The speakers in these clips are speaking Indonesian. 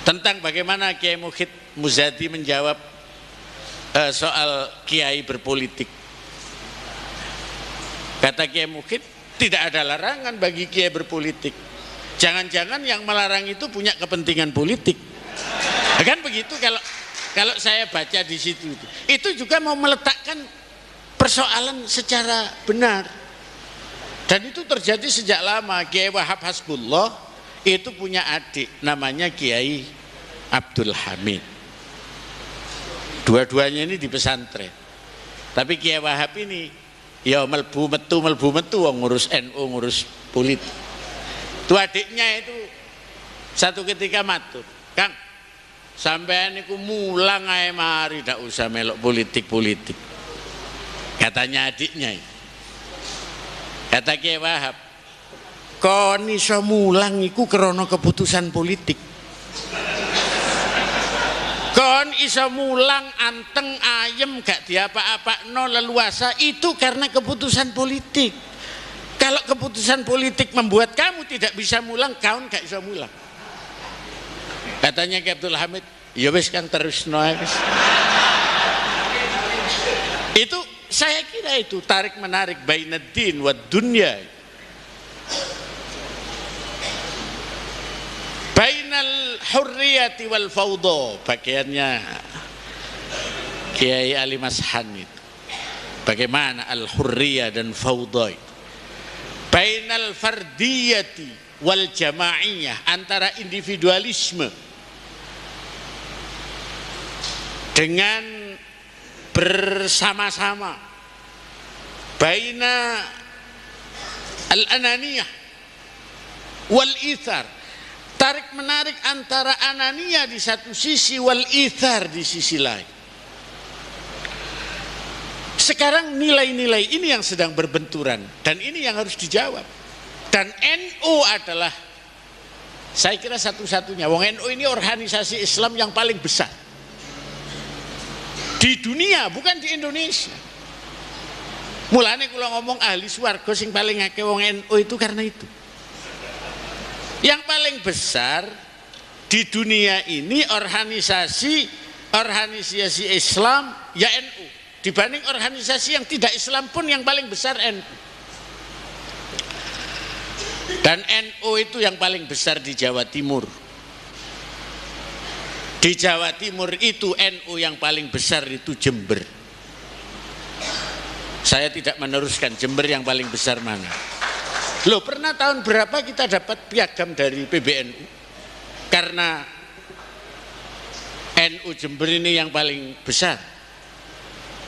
tentang bagaimana Kiai Mukhid Muzadi menjawab soal kiai berpolitik. Kata Kiai Mukhid, tidak ada larangan bagi kiai berpolitik. Jangan-jangan yang melarang itu punya kepentingan politik. Kan begitu kalau saya baca di situ. Itu juga mau meletakkan persoalan secara benar. Dan itu terjadi sejak lama. Kiai Wahab Hasbullah itu punya adik namanya Kiai Abdul Hamid. Dua-duanya ini di pesantren. Tapi Kiai Wahab ini ya melbu metu ngurus NU, ngurus politik. Itu adiknya itu satu ketika matur, "Kang, sampean niku mulang ae mari, ndak usah melok politik-politik." Katanya adiknya. Kata Kiai Wahab, "Kon iso mulang iku krana keputusan politik. Kon iso mulang anteng ayem gak diapa-apakno leluasa itu karena keputusan politik. Kalau keputusan politik membuat kamu tidak bisa mulang, kau gak bisa mulang." Katanya Kiai Abdul Hamid, "Ya wis kan terusno ae wis." Itu saya kira itu tarik menarik bainaddin wa dunya, bainal hurriyati wal fawda, bagiannya Kiai Ali Mashan itu. Bagaimana al hurriyah dan fawda, bainal fardiyati wal jamaiyah, antara individualisme dengan bersama-sama, baina al-ananiyah wal ithar, tarik menarik antara ananiyah di satu sisi, wal ithar di sisi lain. Sekarang nilai-nilai ini yang sedang berbenturan, dan ini yang harus dijawab. Dan NU adalah, saya kira satu-satunya, wong NU ini organisasi Islam yang paling besar di dunia, bukan di Indonesia. Mulane kula ngomong ahli swarga sing paling akeh wong NU itu karena itu. Yang paling besar di dunia ini organisasi Islam ya NU. Dibanding organisasi yang tidak Islam pun yang paling besar NU. Dan NU itu yang paling besar di Jawa Timur. Di Jawa Timur itu NU yang paling besar itu Jember. Saya tidak meneruskan Jember yang paling besar mana. Loh, pernah tahun berapa kita dapat piagam dari PBNU? Karena NU Jember ini yang paling besar.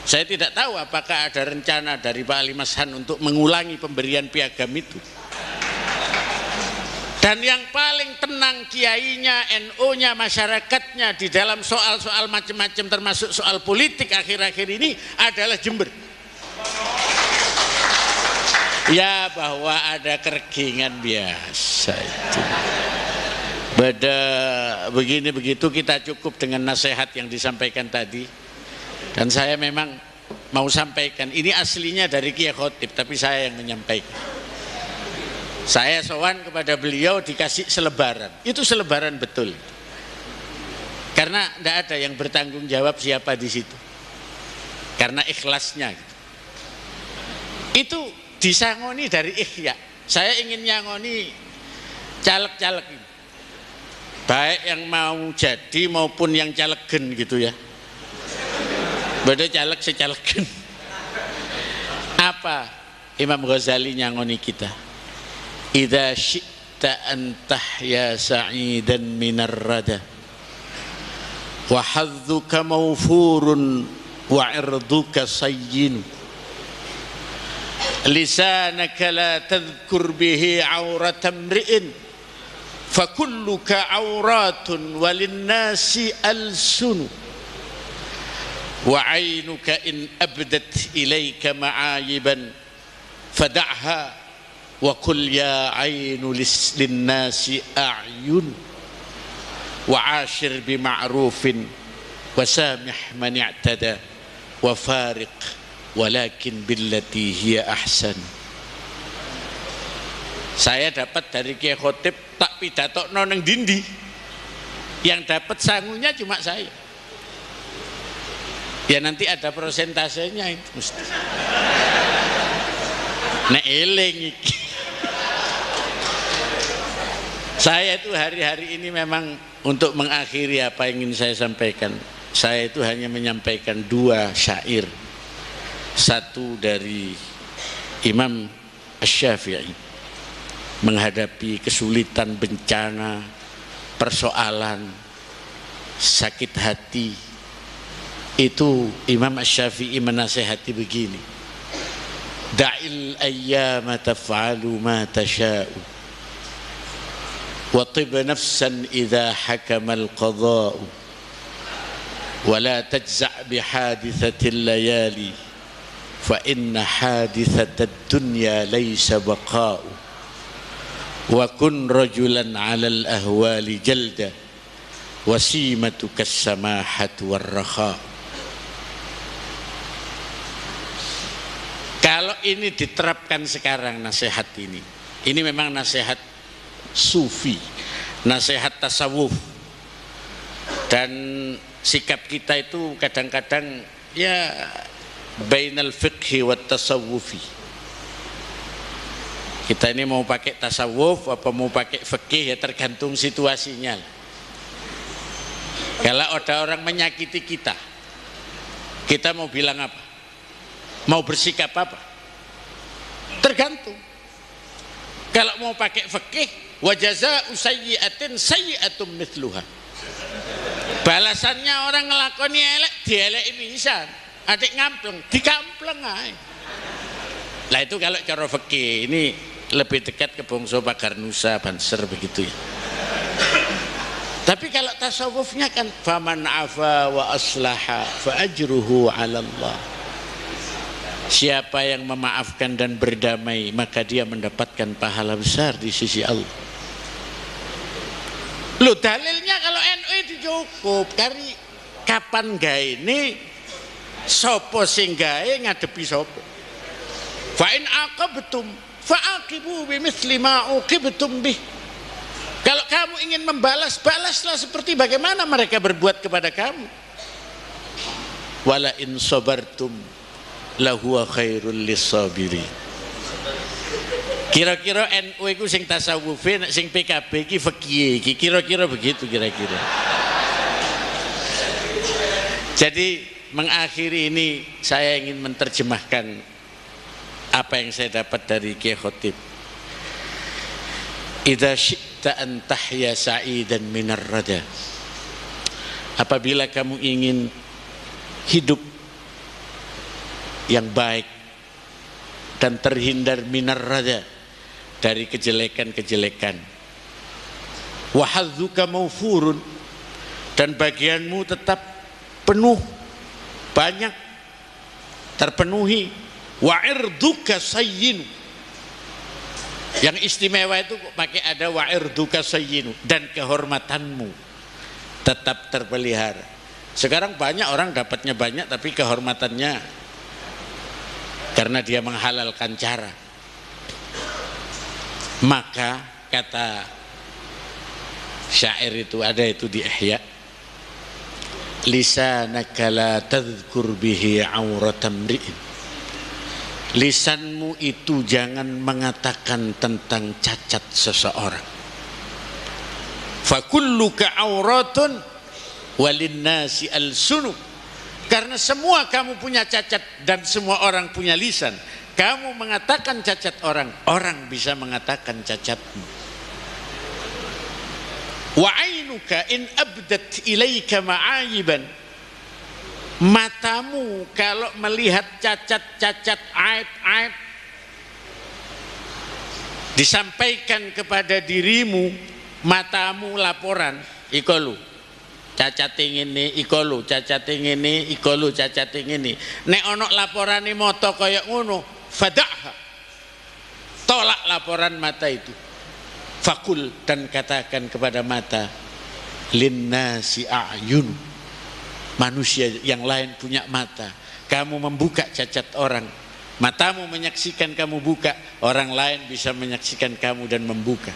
Saya tidak tahu apakah ada rencana dari Pak Ali Mashan untuk mengulangi pemberian piagam itu. Dan yang paling tenang kiainya, NU-nya, masyarakatnya di dalam soal-soal macam-macam termasuk soal politik akhir-akhir ini adalah Jember. Ya, bahwa ada kergingan biasa itu. Pada begini begitu kita cukup dengan nasihat yang disampaikan tadi. Dan saya memang mau sampaikan, ini aslinya dari Kiai Khotib, tapi saya yang menyampaikan. Saya sowan kepada beliau dikasih selebaran. Itu selebaran betul. Karena tidak ada yang bertanggung jawab siapa di situ. Karena ikhlasnya. Itu disangoni dari Ihya. Saya ingin nyangoni caleg-caleg ini. Baik yang mau jadi maupun yang calegen gitu ya. Beda caleg secalegen. Apa Imam Ghazali nyangoni kita? Idza syi'ta an tahya sa'idan minar rada wa hadzuka mawfurun wa irduka sayyin lisanaka la tadhkur bihi aurata mri'in fa kulluka auratun walinnasi alsunu wa aynuka in abdat ilayka ma'ayiban fada'ha wa qul ya aynu linnasi a'yun wa ashir bima'rufin wa samih man i'tada wa fariq walakin billati hiya ahsan. Saya dapat dari Kiai Khotib tak pidatokno nang dindi. Yang dapat sangunya cuma saya. Ya nanti ada prosentasenya itu mesti. Nek eling iki. Saya itu hari-hari ini memang untuk mengakhiri apa yang ingin saya sampaikan. Saya itu hanya menyampaikan 2 syair. Satu dari Imam Asy-Syafi'i menghadapi kesulitan, bencana, persoalan, sakit hati. Itu Imam Asy-Syafi'i menasehati begini. Da'il ayyama taf'alu ma tasha'u وطب نفسا إذا حكم القضاء ولا تجزع بحادثة الليالي فإن حادثة الدنيا ليس بقاء وكن رجلا على الأهوال جلدا وسيمتك السماحة والرخاء. Kalau ini diterapkan sekarang nasihat ini memang nasihat sufi, nasihat tasawuf, dan sikap kita itu kadang-kadang ya bainal fiqhi wat tasawufi. Kita ini mau pakai tasawuf apa mau pakai fikih ya tergantung situasinya. Kalau ada orang menyakiti kita, kita mau bilang apa? Mau bersikap apa? Tergantung. Kalau mau pakai fikih, wa jazaa'u sayyi'atin sayyi'atun mithluha. Balasannya orang ngelakoni elek, dieleki pisan. Adik ngampleng, dikampleng ae. Lah itu kalau cara fikih, ini lebih dekat ke bangsa Pagar Nusa, Banser begitu ya. Tapi kalau tasawufnya kan faman afa wa aslaha fa ajruhu 'ala Allah. Siapa yang memaafkan dan berdamai maka dia mendapatkan pahala besar di sisi Allah. Loh dalilnya kalau NU itu cukup. Kari kapan gawe ini sopo sing gawe ngadepi sopo. Fa in aqabtum fa'aqibu bimithli ma uqibtum bih. Kalau kamu ingin membalas, balaslah seperti bagaimana mereka berbuat kepada kamu. Wala in sabartum lahuwa khairul lisabiri. Kira-kira NU itu sing tasawufi, sing PKB iki fikih iki kira-kira begitu kira-kira. Jadi mengakhiri ini saya ingin menerjemahkan apa yang saya dapat dari Kiai Khotib. Idza syi'ta an tahya sa'idan minar rada. Apabila kamu ingin hidup yang baik dan terhindar minar rada, dari kejelekan-kejelekan, wa hadzuka maufurun, dan bagianmu tetap penuh, banyak, terpenuhi, wa irduka sayyinu, yang istimewa itu pakai ada wa irduka sayyinu, dan kehormatanmu tetap terpelihara. Sekarang banyak orang dapatnya banyak tapi kehormatannya karena dia menghalalkan cara. Maka kata syair itu ada itu di Ihya, lisanaka la tadhkur bihi auratan mri'in. Lisanmu itu jangan mengatakan tentang cacat seseorang. Fa kulluka auratun walinnasi alsunu. Karena semua kamu punya cacat dan semua orang punya lisan. Kamu mengatakan cacat orang, orang bisa mengatakan cacatmu. Wa ainuka in abdat ilaika ma'ayiban. Matamu kalau melihat cacat-cacat, aib-aib disampaikan kepada dirimu, matamu laporan, ikolu cacat ngene, ikolu cacat ngene, ikolu cacat ngene. Nek ono laporane moto kaya ngono, fada'ha, tolak laporan mata itu. Fakul, dan katakan kepada mata, linnasi a'yun, manusia yang lain punya mata, kamu membuka cacat orang, matamu menyaksikan kamu buka, orang lain bisa menyaksikan kamu dan membuka.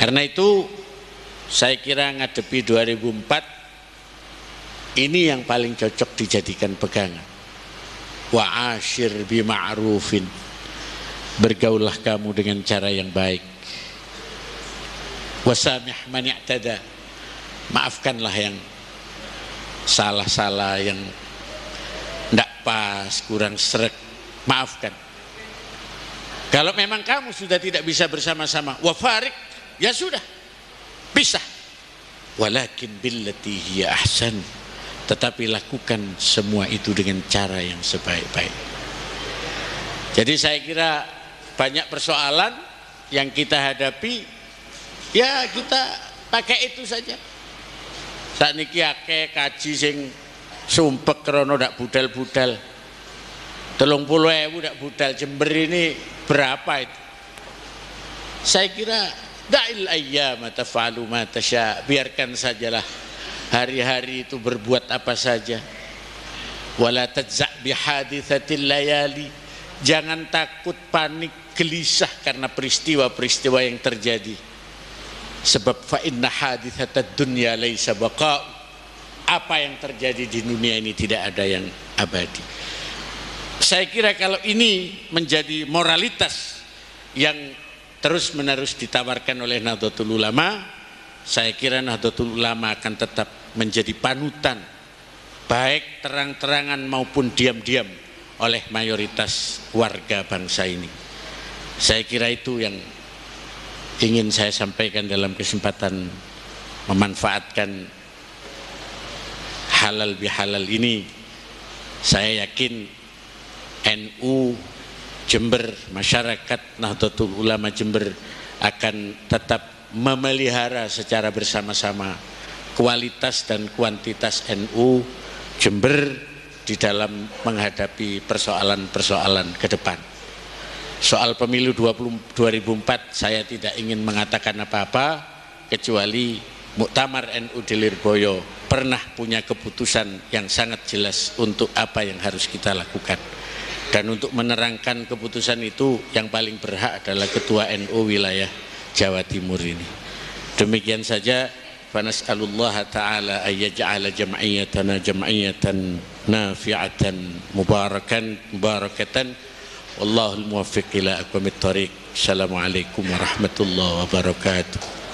Karena itu saya kira ngadepi 2004 ini yang paling cocok dijadikan pegangan. Wa ashir bima'rufin, bergaullah kamu dengan cara yang baik. Wasamih man i'tada, maafkanlah yang salah-salah, yang tidak pas, kurang sreg, maafkan. Kalau memang kamu sudah tidak bisa bersama-sama, wafarik, ya sudah, pisah. Walakin billati hiya ahsan, tetapi lakukan semua itu dengan cara yang sebaik-baik. Jadi saya kira banyak persoalan yang kita hadapi, ya kita pakai itu saja. Sakniki akeh kaji sing sumpek krono dak budal-budal. 30.000 dak budal. Jember ini berapa itu? Saya kira da'il ayyama taf'alu ma tasya, biarkan sajalah hari-hari itu berbuat apa saja. Wala tajza' bihaditsatil layali, jangan takut, panik, gelisah karena peristiwa-peristiwa yang terjadi. Sebab fa inna haditsatad dunya laisa baqa', apa yang terjadi di dunia ini tidak ada yang abadi. Saya kira kalau ini menjadi moralitas yang terus-menerus ditawarkan oleh Nahdlatul Ulama, saya kira Nahdlatul Ulama akan tetap menjadi panutan, baik terang-terangan maupun diam-diam, oleh mayoritas warga bangsa ini. Saya kira itu yang ingin saya sampaikan dalam kesempatan memanfaatkan halal bihalal ini. Saya yakin NU Jember, masyarakat Nahdlatul Ulama Jember akan tetap memelihara secara bersama-sama kualitas dan kuantitas NU Jember di dalam menghadapi persoalan-persoalan ke depan. Soal pemilu 2004 saya tidak ingin mengatakan apa-apa kecuali Muktamar NU di Lirboyo pernah punya keputusan yang sangat jelas untuk apa yang harus kita lakukan. Dan untuk menerangkan keputusan itu yang paling berhak adalah Ketua NU wilayah Jawa Timur ini. Demikian saja. Fanas'alullaha ta'ala ayyaj'ala jam'iyyatana jam'iyyatan nafi'atan mubarakatan. Wallahul muwaffiq ila aqwamit thoriq. Assalamualaikum warahmatullahi wabarakatuh.